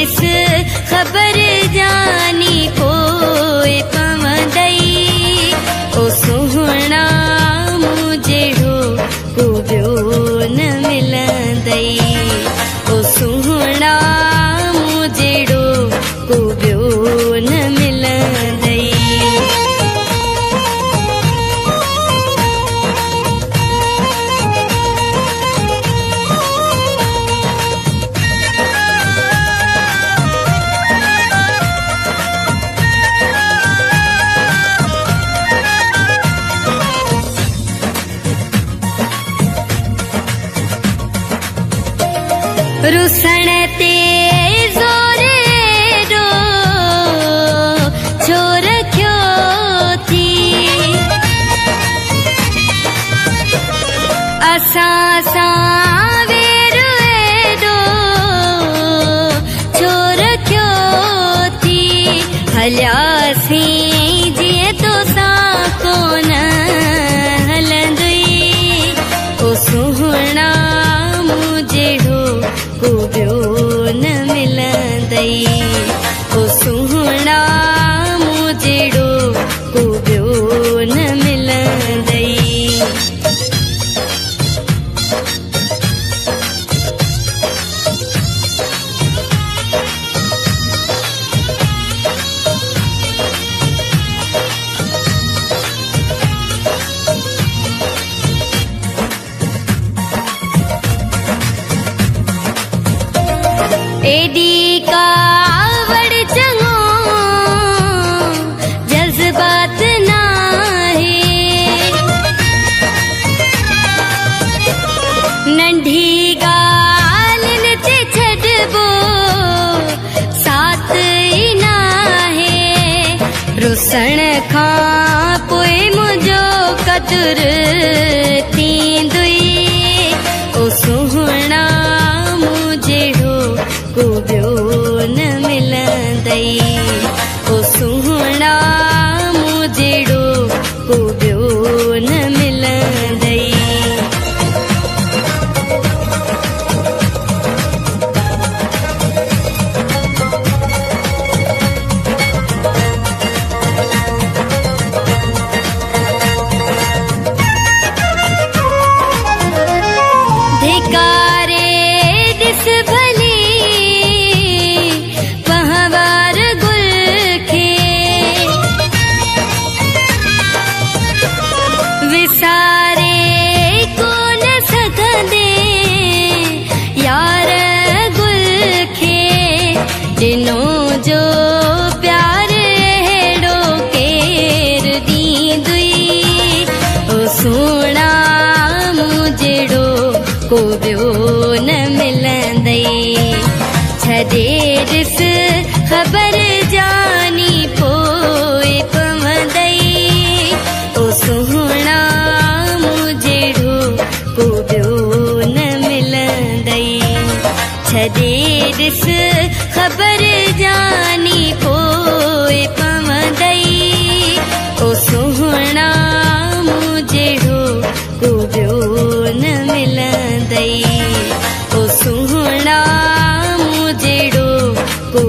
ॾिस ख़बर जानी पोइ पवंदई। ओ सुहिणा मूं जहिड़ो को ॿियो न मिलंदई। ओ सुहिणा मूं जहिड़ो को ॿियो न मिलंदई। रुसण ते ज़ोर एॾो छो रखियो थी। असां सां वेर एॾो छो रखियो थी। हलियासीं जीअं तोसां कोन हलंदई। ओ सुहिणा मूं जहिड़ो को ॿियो न मिलंदई। ओ सुहिणा मूं जहिड़ो को ॿियो न मिलंदई। एडी कावड़ चङो जज़्बात नाहे। नंढी ॻाल्हियुनि ते छॾिबो साथ ई नाहे। रुसण खां पोइ मुंहिंजो क़दुरु थींदुई। ओ सुहिणा मूं जहिड़ो को ॿियो न मिलंदई। ओ सुहिणा मूं जहिड़ो को ॿियो न मिलंदई। धिकारे ॾिस भली पहवार गुल खे। विसारे कोन सघंदे यार गुल खे। ॾिनो जो प्यार अहिड़ो केरु ॾींदुई। ओ सुहिणा मूं जहिड़ो को ॿियो न मिलंदई। छॾे ॾिस ख़बर जानी पोइ पवंदई। ओ सुहिणा मूं जहिड़ो को ॿियो न मिलंदई। छॾे ॾिस ख़बर जानी पोइ पवंदई। ओ सुहिणा मूं जहिड़ो को ॿियो न मिलंदई। ओ सुहिणा मूं जहिड़ो को